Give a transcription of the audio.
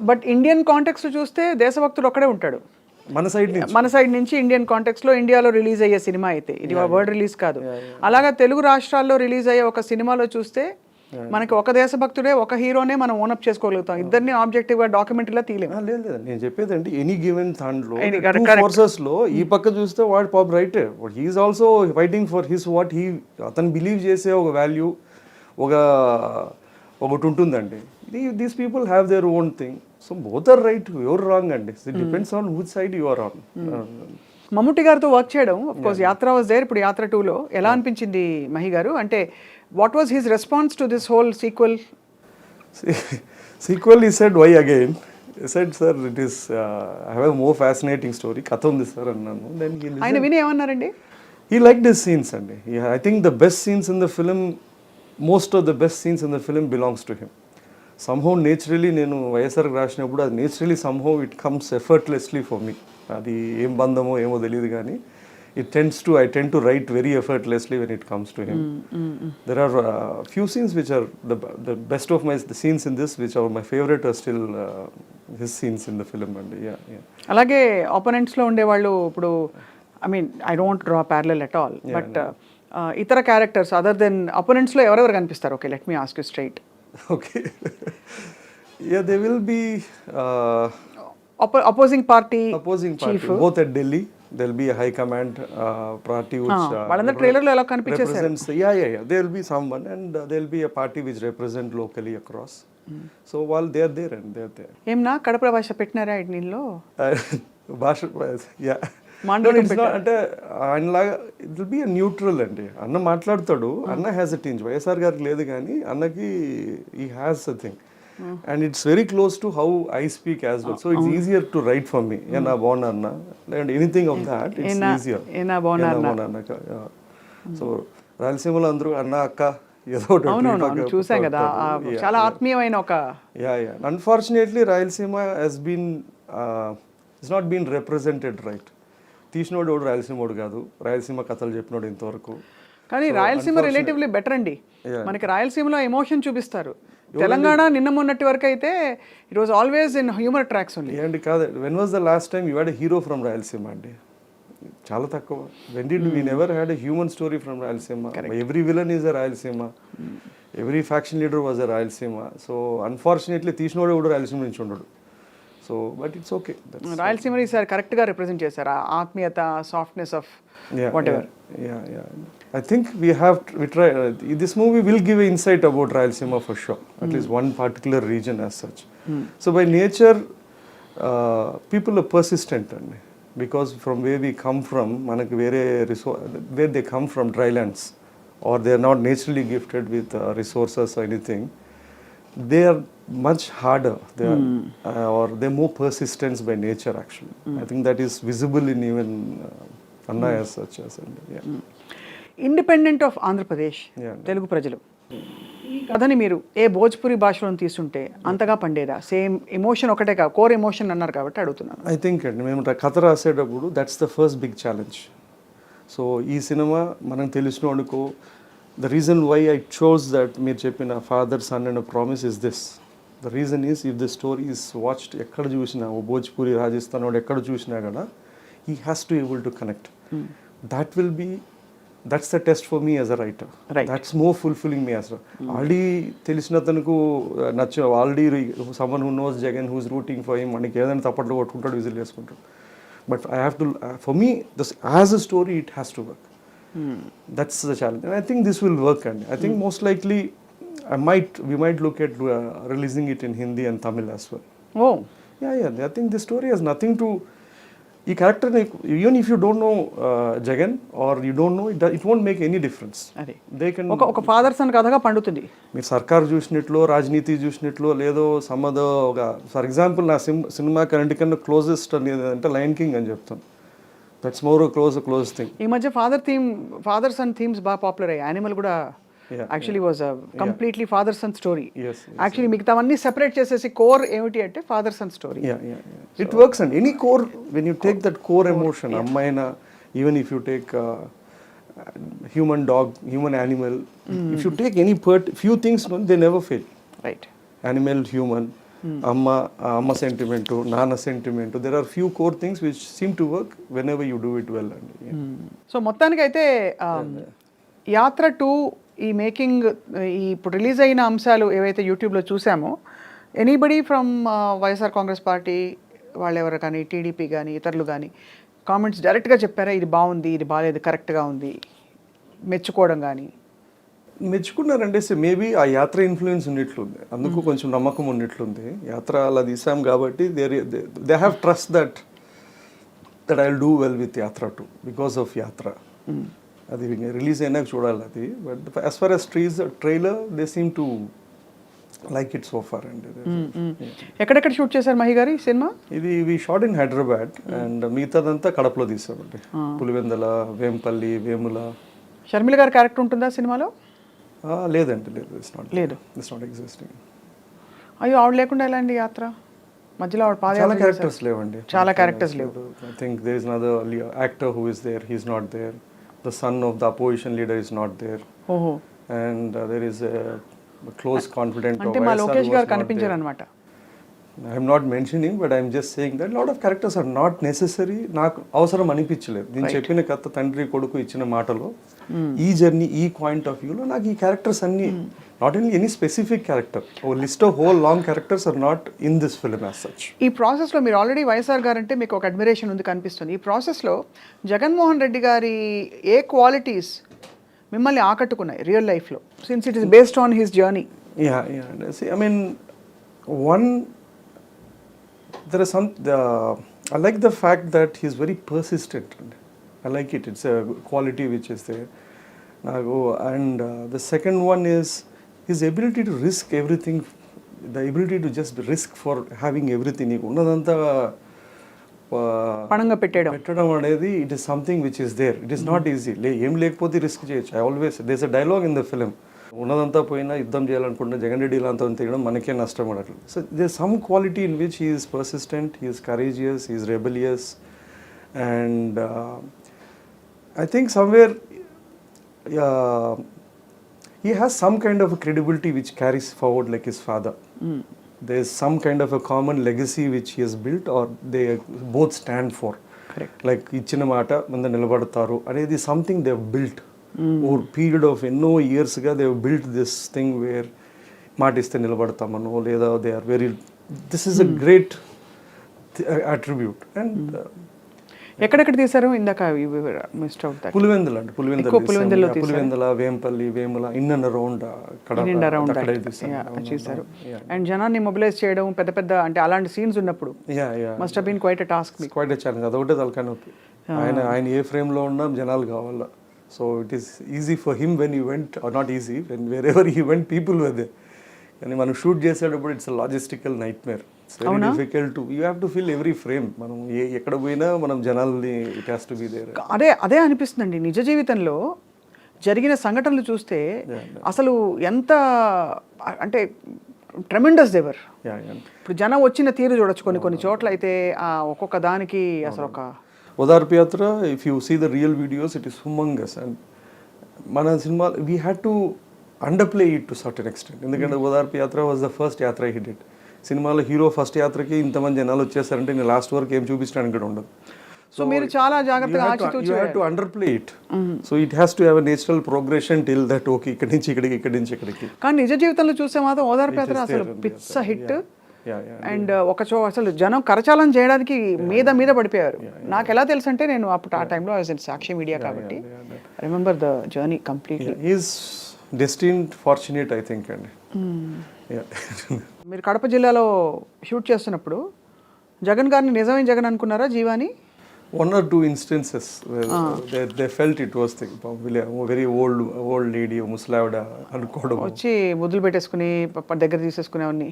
But Indian context చూస్తే దేశభక్తుడు ఒక్కడే ఉంటాడు మన సైడ్ నుంచి ఇండియన్ కాంటెక్స్ట్ లో ఇండియాలో రిలీజ్ అయ్యే సినిమా అయితే ఇది వరల్డ్ రిలీజ్ కాదు. అలాగా తెలుగు రాష్ట్రాల్లో రిలీజ్ అయ్యే ఒక సినిమాలో చూస్తే మనకి ఒక దేశభక్తుడే ఒక హీరోనే మనం ఓనప్ చేసుకోగలుగుతాం. ఇద్దరిని ఆబ్జెక్టివ్ గా డాక్యుమెంటరీలా తీయలేము. లేదు నేను చెప్పేది అంటే ఎనీ గివెన్ దాంట్లో ఫోర్సెస్ లో ఈ పక్క చూస్తే వాడు పాప్ right he is also fighting for his what he అతను బిలీవ్ చేసే ఒక వాల్యూ ఒకటి ఉంటుందండి. These people have their own thing. So both are right, your wrong అండి. It depends on which side you are on. Mammootty గారితో వర్క్ చేయడం of course Yatra was there. ఇప్పుడు యాత్ర 2లో ఎలా అనిపించింది మహి గారు? అంటే what was his response to this whole sequel? He said, why again? He said, sir, it is I have a more fascinating story. కథ ఉంది sir అన్నాను. Then he listened. ఆయన విని ఏమన్నారండి? He liked his scenes అండి. I think the best scenes in the film, most of the best scenes in the film belongs to him. Somehow naturally నేను వైఎస్ఆర్ రాసినప్పుడు అది naturally somehow it comes effortlessly for me. అది ఏం బంధమో ఏమో తెలియదు కానీ I tend to write very effortlessly when it comes to him. There are few scenes which are the best of the scenes in this which are my favorite are still his scenes in the film. And అలాగే opponents లో ఉండేవాళ్ళు ఇప్పుడు I mean I don't draw parallel at all, but ఇతర characters other then opponents లో ఎవరెవరు కనిపిస్తారు? Okay, let me ask you straight. Okay. Yeah, they will be opposing party chief. Both at Delhi. There'll be a high command party which వాళ్ళందరూ trailer లో ఎలా కనిపించేశారు? Yeah. There'll be someone and there'll be a party which represent locally across. So while they're there and they're there. ఏమన్నా కడప భాష పెట్టినారా దీనిలో? భాష yeah. అంటే ఆయనలాగా it will be neutral అండి. అన్న మాట్లాడతాడు, అన్న హ్యాస్ అ టింజ్. వైఎస్ఆర్ గారికి లేదు కానీ అన్నకి ఈ has a thing and it's very close to how I speak as well. So it's easier to right for me. నా బాగున్నా అన్న లేదంటే anything of that it's easier. So రాయలసీమలో అందరూ అన్న అక్క ఏదో చూసాం కదా, చాలా ఆత్మీయమైన ఒక unfortunately Rayalaseema he's been it's not been represented right. తీసినోడు ఎవడు రాయలసీమోడు కాదు, రాయలసీమ కథలు చెప్పినోడు ఇంతవరకు. కానీ రాయలసీమ రిలేటివ్లీ బెటర్ అండి. మనకి రాయలసీమలో ఎమోషన్ చూపిస్తారు. తెలంగాణ నిన్న మొన్నటి వరకు అయితే it was always in humour tracks only. ఏంటి కాదు, when was the last time you had a hero from Rayalaseema అండి? చాలా తక్కువ. When did we never had a human story from Rayalaseema. Every villain is a Rayalaseema, every faction leader was a Rayalaseema. So unfortunately తీసినోడు కూడా రాయలసీమ నుంచి ఉండడు. So but it's okay. Rayalaseema ఈసారి కరెక్ట్గా represent చేశారు ఆ ఆత్మీయత, softness of what ever. I think we try this movie will give an insight about Rayalaseema for sure, at least one particular region as such. So by nature people are persistent because from where we come from, manaku where they come from, drylands, or they are not naturally gifted with resources or anything, they are much harder. They are or they're more persistent by nature actually. I think that is visible in even Anna as such as independent of Andhra Pradesh Telugu ప్రజలు ఈ కథని మీరు ఏ భోజ్పురి భాషలో తీసుంటే అంతగా పండేదా? Same emotion ఒకటే కాదు, core emotion అన్నారు కాబట్టి అడుగుతున్నాను. ఐ థింక్ అండి మేము కథ రాసేటప్పుడు that's the first big challenge. So ఈ సినిమా మనం తెలిసిన అనుకో the reason why I chose that మీరు చెప్పిన father son and promise is this. The reason is if the story is watched ఎక్కడ చూసినా, ఓ భోజ్పురి రాజస్థాన్ వాడు ఎక్కడ చూసినా కూడా he has to able to connect. That's the test for me as a writer. Right. That's more fulfilling me as well. Already తెలిసిన తనకు నచ్చ already someone who knows Jagan, who's rooting for him, మనకి ఏదైనా తప్పట్లు కొట్టుకుంటాడు, whistle చేసుకుంటాడు. But I have to for me this as a story it has to work. That's the challenge and I think this will work. And I think most likely we might look at releasing it in Hindi and Tamil as well. Oh yeah I think this story has nothing to ఈ character even if you don't know Jagan or you don't know it won't make any difference. They can ఒక father son కథగా పండుతుంది. మీరు సర్కారు చూసినట్లు, రాజనీతి చూసినట్లు, లేదో సమ్మదో ఒక ఫర్ ఎగ్జాంపుల్ నా సినిమా అన్నిటికన్నా క్లోజెస్ట్ అనేది అంటే లయన్ కింగ్ అని చెప్తాను. That's more close thing. ఈ మధ్య ఫాదర్ సన్ థీమ్స్ బాగా పాపులర్ అయ్యాయి. యానిమల్ కూడా actually was completely father son story. Actually మిగతావన్నీ సెపరేట్ చేసేసి కోర్ ఏమిటి అంటే father son story. It works and any core when you take that core emotion, అమ్మాయినా even if you take human dog, human animal, if you take any few things they never fail. Right. Animal, human, అమ్మ sentiment, నాన్న sentiment, there are few core things which seem to work whenever you do it well అండి. సో మొత్తానికైతే యాత్ర 2 ఈ making ఈ ఇప్పుడు release అయిన అంశాలు ఏవైతే యూట్యూబ్లో చూసామో, anybody from YSR Congress party వాళ్ళెవరు కానీ, టీడీపీ కానీ, ఇతరులు కానీ కామెంట్స్ డైరెక్ట్గా చెప్పారా ఇది బాగుంది, ఇది బాగాలేదు, కరెక్ట్గా ఉంది, మెచ్చుకోవడం కానీ? మెచ్చుకున్నారంటే మేబీ ఆ యాత్ర ఇన్ఫ్లుయెన్స్ ఉన్నట్లుంది, అందుకు కొంచెం నమ్మకం ఉన్నట్లుంది. యాత్ర అలా తీసాం కాబట్టి they have trust that I will do well with యాత్ర 2 బికాస్ ఆఫ్ యాత్ర. అది రిలీజ్ అయినాక చూడాలి అది. But as far as trailer they seem to like it so far అండి. ఎక్కడెక్కడ షూట్ చేశారు మహి గారి సినిమా? ఇది షాట్ ఇన్ హైదరాబాద్ అండ్ మిగతాదంతా కడపలో తీసామండి. పులివెందల, వేంపల్లి, వేముల. షర్మిల గారి క్యారెక్టర్ ఉంటుందా సినిమాలో? లేదండి, లేదు. It's not existing. అయ్యో, ఆవిడ లేకుండా ఎలా అండి యాత్ర మధ్యలో? ఆవిడ చాలా క్యారెక్టర్స్ లేవండి, చాలా క్యారెక్టర్స్ లేవు. I think there is another actor who is there, he is not there. The son of the opposition leader is not there. Oh. And there is a close confidant of ante ma Lokesh garu kaniపించారు అన్నమాట. I am not mentioning, but I am just saying that a lot of characters are not necessary. నాకు అవసరం అనిపించలేదు. నేను చెప్పిన కథ తండ్రి కొడుకు ఇచ్చిన మాటలో ఈ జర్నీ, ఈ పాయింట్ ఆఫ్ వ్యూలో నాకు ఈ క్యారెక్టర్స్ అన్ని, not only any specific character, a list of whole long characters are not in this film as such. ఈ ప్రాసెస్లో మీరు ఆల్రెడీ వైఎస్ఆర్ గారు అంటే మీకు ఒక అడ్మిరేషన్ ఉంది కనిపిస్తుంది. ఈ ప్రాసెస్లో జగన్మోహన్ రెడ్డి గారి ఏ క్వాలిటీస్ మిమ్మల్ని ఆకట్టుకున్నాయి రియల్ లైఫ్లో, since it is based on his journey? I mean, one, there is some, I like the fact that he is very persistent. I like it. It's a quality which is there. And the second one is his ability to risk everything, the ability to just risk for having everything. ఉన్నదంతా పణంగా పెట్టడం అనేది it is something which is there. It is not easy. ఏం లేకపోతే risk చేయొచ్చు. I always there is a dialogue in the film, ఉన్నదంతా పోయినా యుద్ధం చేయాలనుకుంటున్న జగన్ రెడ్డి ఇలాంతా తినడం మనకే నష్టం అన్నట్లు. So there some quality in which he is persistent, he is courageous, he is rebellious, and I think somewhere he has some kind of a credibility which carries forward like his father. There is some kind of a common legacy which he has built, or they both stand for. Correct. Like ఇచ్చిన మాట ముందు నిలబడతారు అనేది something they have built over period of ఎన్నో ఇయర్స్గా they have built this thing where మాట ఇస్తే నిలబడతామనో లేదా they are very, this is a great attribute. And ఎక్కడెక్కడ తీశారు ఇందాక మిస్డ్ అవుట్? పులివెందుల అండి, Pulivendula, Vempalli, Vemula, in and around చేశారు. అండ్ జనాన్ని మొబిలైజ్ చేయడం పెద్ద పెద్ద అంటే అలాంటి సీన్స్ ఉన్నప్పుడు must have been quite a task. Quite a challenge. అదొకటే తలకాయ నొప్పి. ఆయన ఏ ఫ్రేమ్లో ఉన్నా జనాలు కావాలా. So it is easy for him when you went, or not easy, when wherever he went people were there. కానీ మనం షూట్ చేసేటప్పుడు it's a logistical nightmare. It's very difficult to, you have to fill every frame. మనం ఎక్కడ పోయినా మనం జనాల్ని, it has to be there. అదే అనిపిస్తుందండి. నిజ జీవితంలో జరిగిన సంఘటనలు చూస్తే అసలు ఎంత అంటే ట్రెమెండస్ దేవర్. ఇప్పుడు జనం వచ్చిన తీరు చూడొచ్చు. కొన్ని చోట్ల అయితే ఒక్కొక్క దానికి అసలు ఒక ఓదార్పు యాత్ర, if you see the real videos, it is humongous. And మన సినిమా we had to underplay it to certain extent. ఎందుకంటే ఓదార్పు యాత్ర వాజ్ ద ఫస్ట్ యాత్ర హీ డిడ్. సినిమాలో హీరో ఫస్ట్ యాత్రకి ఇంతమంది జనాలు వచ్చేసారంటే నేను లాస్ట్ వరకు ఏం చూపించడానికి కూడా ఉండదు. సో మీరు చాలా జాగ్రత్తగా you have to underplay it. So it has to have a natural progression till that okay ఇక్కడి నుంచి ఇక్కడికి, ఇక్కడి నుంచి ఇక్కడికి. కానీ నిజ జీవితంలో చూసే మాత్రం ఓదార్పు యాత్ర అసలు పిచ్చ హిట్. అండ్ అసలు జనం కరచాలం చేయడానికి మీద పడిపోయారు. నాకు ఎలా తెలుసు అంటే నేను అప్పుడు ఆ టైంలో సాక్షి మీడియా కాబట్టి remember the journey completely. Is destined fortunate I think అండి. మీరు కడప జిల్లాలో షూట్ చేస్తున్నప్పుడు జగన్ గారిని నిజమైన జగన్ అనుకున్నారా జీవాని? One or two instances where they felt it was the very old lady, ముసలావిడ అనుకోవడం, వచ్చి ముద్దులు పెట్టేసుకుని దగ్గర తీసేసుకునేవన్నీ.